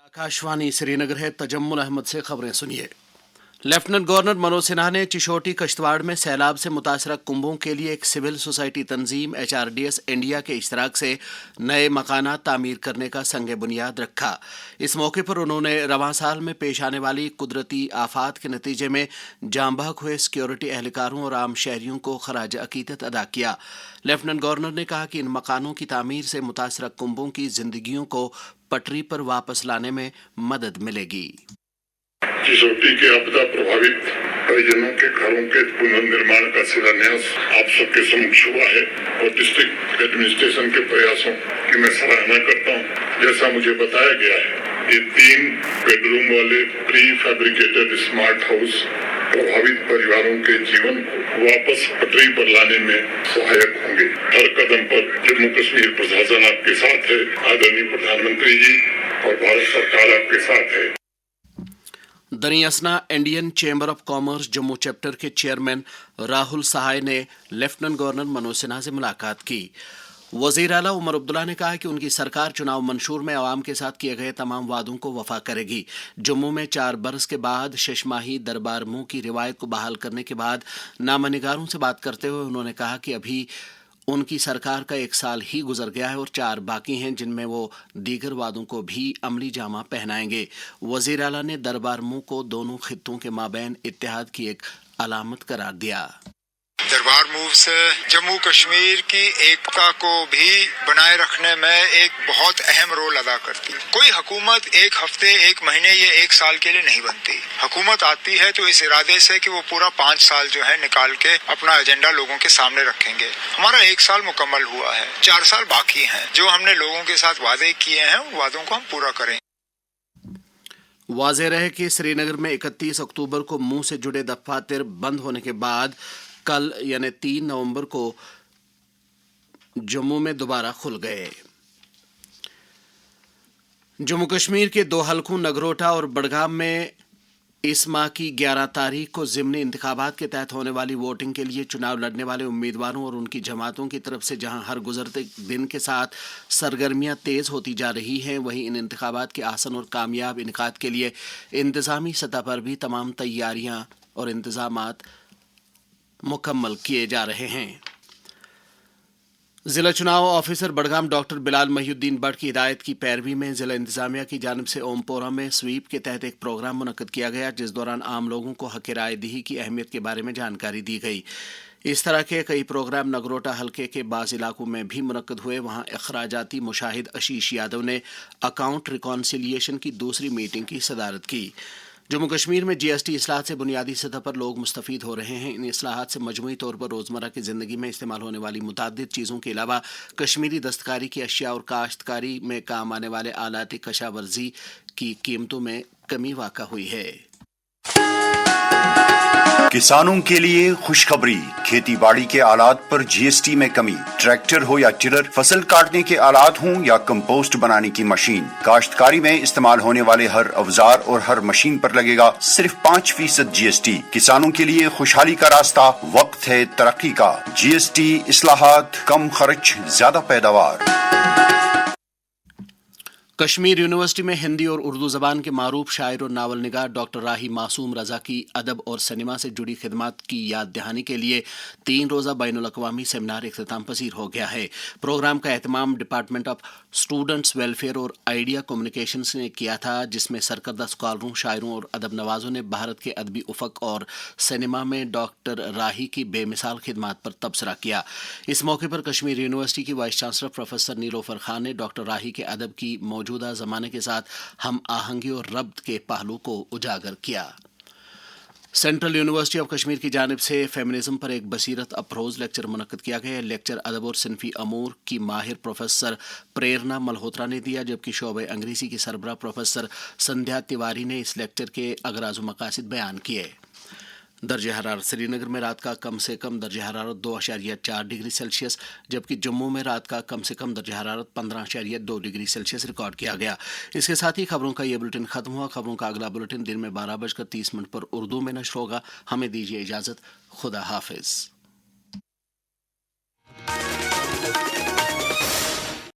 आकाशवाणी श्रीनगर है। तजम्मुल अहमद से खबरें सुनिए। लेफ्टिनेंट गवर्नर मनोज सिन्हा ने चिशोटी कश्तवाड़ में सैलाब से मुतासरा कुंभों के लिए एक सिविल सोसाइटी तंजीम HRDS इंडिया के इश्तराक से नए मकानात तामीर करने का संग बुनियाद रखा। इस मौके पर उन्होंने रवां साल में पेश आने वाली कुदरती आफात के नतीजे में जाँ बहक हुए सिक्योरिटी एहलकारों और आम शहरियों को खराज अकीदत अदा किया। लेफ्टिनेंट गवर्नर ने कहा कि इन मकानों की तामीर से मुतासरा कुंभों की जिंदगियों को पटरी पर वापस लाने में मदद मिलेगी। चिशोटी के आपदा प्रभावित परिजनों के घरों के पुनर्निर्माण का शिलान्यास आप सबके समक्ष हुआ है और डिस्ट्रिक्ट एडमिनिस्ट्रेशन के प्रयासों की मैं सराहना करता हूँ। जैसा मुझे बताया गया है, ये 3 बेडरूम वाले प्री फैब्रिकेटेड स्मार्ट हाउस प्रभावित परिवारों के जीवन को वापस पटरी पर लाने में सहायक होंगे। हर कदम पर जम्मू कश्मीर प्रशासन आपके साथ है। आदरणीय प्रधानमंत्री जी और भारत सरकार आपके साथ है। दरियासना Indian chamber of commerce Jammu chapter के चेयरमैन राहुल सहाय ने लेफ्टिनेंट गवर्नर मनोज सिन्हा से मुलाकात की। वजीर आला उमर अब्दुल्ला ने कहा कि उनकी सरकार चुनाव मंशूर में अवाम के साथ किए गए तमाम वादों को वफा करेगी। जम्मू में 4 बरस के बाद शशमाही दरबार मुंह की रिवायत को बहाल करने के बाद नामनिगारों से बात करते हुए उन्होंने कहा कि अभी उनकी सरकार का 1 साल ही गुजर गया है और 4 बाकी हैं, जिनमें वो दीगर वादों को भी अमली जामा पहनाएंगे। वजीर आला ने दरबार मुंह को दोनों खित्तों के माबैन इत्तेहाद की एक अलामत करार दिया। दरबार मूव से जम्मू कश्मीर की एकता को भी बनाए रखने में एक बहुत अहम रोल अदा करती है। कोई हुकूमत 1 हफ्ते, 1 महीने या 1 साल के लिए नहीं बनती। हुकूमत आती है तो इस इरादे से कि वो पूरा 5 साल जो है निकाल के अपना एजेंडा लोगों के सामने रखेंगे। हमारा 1 साल मुकम्मल हुआ है, 4 साल बाकी हैं। जो हमने लोगों के साथ वादे किए हैं उन वादों को हम पूरा करें। वाज़ेह रहे कि श्रीनगर में 31 अक्टूबर को मुंह से जुड़े दफातर बंद होने के बाद कल यानी 3 नवंबर को जम्मू में दोबारा खुल गए। जम्मू कश्मीर के 2 हलकों नगरोटा और बड़गाम में इस माह की 11 तारीख को ज़िमनी इंतखाबात के तहत होने वाली वोटिंग के लिए चुनाव लड़ने वाले उम्मीदवारों और उनकी जमातों की तरफ से जहां हर गुजरते दिन के साथ सरगर्मियां तेज़ होती जा रही हैं, वहीं इन इंतखाबात के आसान और कामयाब इनेकाद के लिए इंतज़ामी सतह पर भी तमाम तैयारियां और इंतजामात मुकम्मल किए जा रहे हैं। जिला चुनाव ऑफिसर बड़गाम डॉक्टर बिलाल महिउद्दीन बट की हिदायत की पैरवी में जिला इंतजामिया की जानिब से ओमपोरा में स्वीप के तहत एक प्रोग्राम मुनक्कद किया गया, जिस दौरान आम लोगों को हक राय दही की अहमियत के बारे में जानकारी दी गई। इस तरह के कई प्रोग्राम नगरोटा हल्के के बाज़ इलाकों में भी मुनक्कद हुए। वहां अखराजाती मुशाहिद आशीष यादव ने अकाउंट रिकॉन्सिलिएशन की दूसरी मीटिंग की सदारत की। जम्मू कश्मीर में GST इस्लाहत से बुनियादी सतह पर लोग मुस्तफ़ीद हो रहे हैं। इन इस्लाहत से मजमूई तौर पर रोज़मर्रा की ज़िंदगी में इस्तेमाल होने वाली मुताद्दिद चीज़ों के अलावा कश्मीरी दस्तकारी की अशिया और काश्तकारी में काम आने वाले आलाती कशावर्जी की कीमतों में कमी वाक़ा हुई है। किसानों के लिए खुशखबरी। खेती बाड़ी के आलात पर GST में कमी। ट्रैक्टर हो या टिलर, फसल काटने के आलात हों या कंपोस्ट बनाने की मशीन, काश्तकारी में इस्तेमाल होने वाले हर औजार और हर मशीन पर लगेगा सिर्फ 5% GST। किसानों के लिए खुशहाली का रास्ता, वक्त है तरक्की का। GST इस्लाहात, कम खर्च, ज्यादा पैदावार। कश्मीर यूनिवर्सिटी में हिंदी और उर्दू ज़बान के मारूफ शायर और नावल निगार डॉक्टर राही मासूम रज़ा की अदब और सिनेमा से जुड़ी खिदमत की याद दहानी के लिए 3 रोज़ा बैनुल अक़वामी सेमिनार इख्तिताम पसीर हो गया है। प्रोग्राम का एहतमाम डिपार्टमेंट ऑफ स्टूडेंट्स वेलफेयर और आइडिया कम्युनिकेशंस ने किया था, जिसमें सरकर्दा स्कॉलरों, शायरों और अदब नवाजों ने भारत के अदबी उफ़क़ और सिनेमा में डॉक्टर राही की बेमिसाल खिदमत पर तबसरा किया। इस मौके पर कश्मीर यूनिवर्सिटी की vice chancellor professor Nilofar Khan ने डॉक्टर राही के अदब की मौजूदा ज़माने के साथ हम आहंगी और रब्त के पहलू को उजागर किया। सेंट्रल यूनिवर्सिटी ऑफ कश्मीर की जानिब से फेमिनिज्म पर एक बसीरत अफरोज़ लेक्चर मुनक्कद किया गया। लेक्चर अदब और सिनफी अमूर की माहिर प्रोफेसर प्रेरणा मल्होत्रा ने दिया, जबकि शोबे अंग्रेज़ी की सरबराह प्रोफेसर संध्या तिवारी ने इस लेक्चर के अगराज़ व मकासिद बयान किए। दर्जा हरारत श्रीनगर में रात का कम से कम दर्जा हरारत 2.4 डिग्री सेल्सियस, जबकि जम्मू में रात का कम से कम दर्जा हरारत 15.2 डिग्री सेल्सियस रिकॉर्ड किया गया। इसके साथ ही खबरों का ये बुलेटिन खत्म हुआ। खबरों का अगला बुलेटिन दिन में 12:30 पर उर्दू में नश्र होगा। हमें दीजिए इजाज़त। खुदा हाफिज।